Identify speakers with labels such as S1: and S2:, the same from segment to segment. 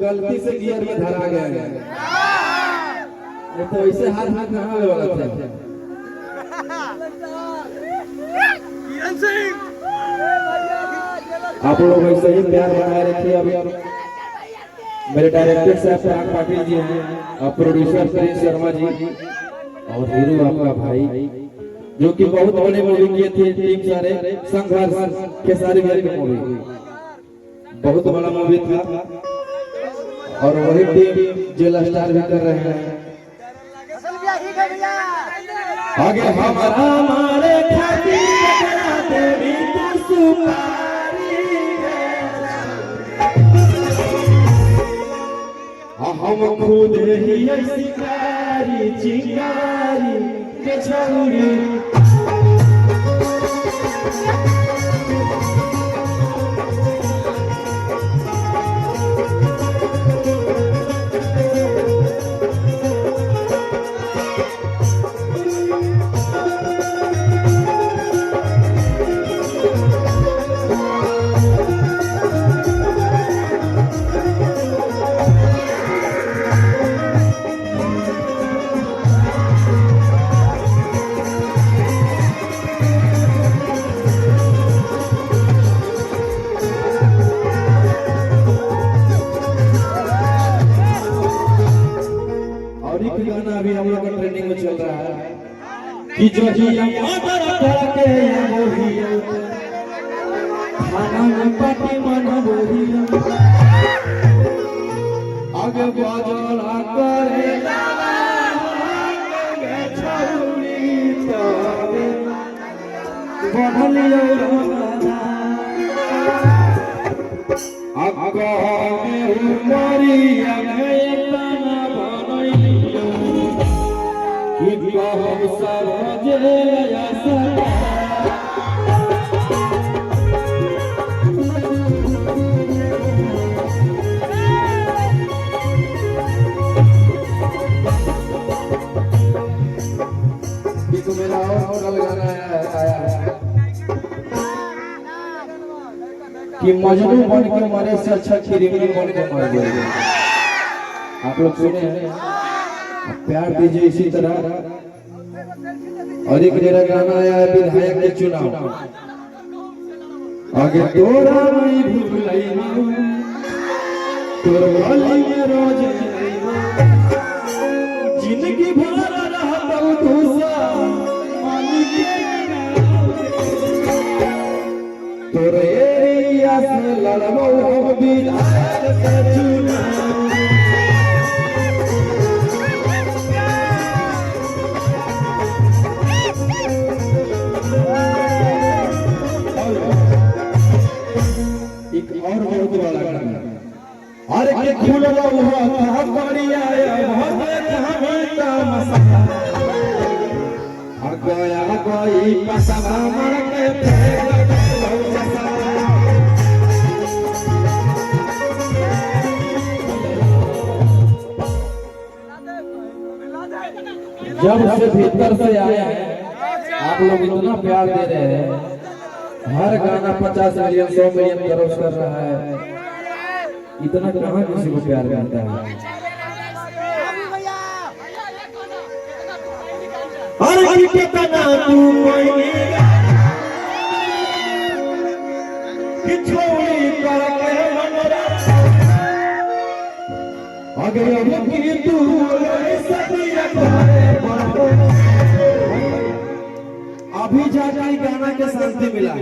S1: गलती से गियर में धरा गया है, तो ऐसे हाथ हाथ कहाँ लगा थे। आप लोग ऐसे ही प्यार बनाए रखिए। अभी मेरे डायरेक्टर साहब प्राण पाटिल जी हैं और प्रोड्यूसर प्रिंस शर्मा जी और हीरो आपका भाई जो कि बहुत बड़े मूवी किए थे। टीम सारे संघर्ष के सारे की मूवी बहुत बड़ा मूवी था और वही टीम जेल स्टार भी कर रहे हैं। आगे हमारे हम खुद ही शिकारी चिंगारी के छौरी गाना अभी हम लोग का ट्रेंडिंग में चल रहा है कि जो ही के खाना में पार्टी मना बोही आगे बाजला करे छौरी तबे बढ़लियो रोना आगा में उमरिया में तना बनैलियो कि कहब सरोजे आसरा मेरा और गाना आया है कि मजनू बन के मरे से अच्छा खिरिंगी बन के मर गए। आप लोग सुने हैं, प्यार दीजिए इसी तरह। और एक मेरा गाना आया है विधायक के चुनाव आगे तोरा नहीं भूलई तोर गली में रोज जिंदगी भर रहता दूसरा तोरे एरिया से लड़बो विधायक के चुनाव एक और बहुत बड़ा गाना अरे के खुलवा हुआ था बढ़िया बहुत हमें मसा गया कोई पसवा मर के जब से भीतर से आए हैं आप लोग इतना प्यार दे रहे हैं। हर गाना 50 मिलियन 100 मिलियन क्रॉस कर रहा है। इतना कहाँ किसी को प्यार करता है। अरे कितना तू कोई छोड़ी करके मनरा अगर की तू अभी जाकर गाना के शांति मिला।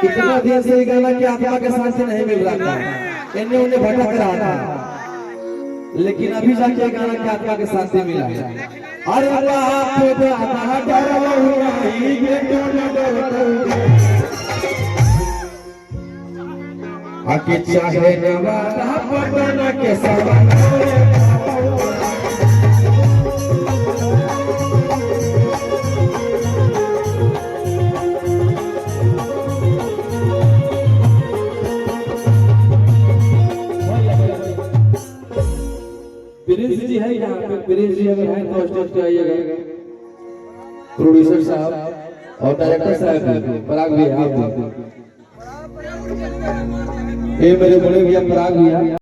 S1: कितना दिन से गाना की आत्मा के शांति नहीं मिल रहा था, इन्हें उन्हें भटक रहा था, लेकिन अभी जाके गाना की आत्मा के शांति मिला। अरे आके चाहे नवादा पटना के सवाल प्रिंस जी है यहाँ पे, प्रिंस जी अगर हैं तो स्टेज पे आइएगा। प्रोड्यूसर साहब और डायरेक्टर साहब पराग भैया, आप ये मेरे बड़े भैया पराग भैया।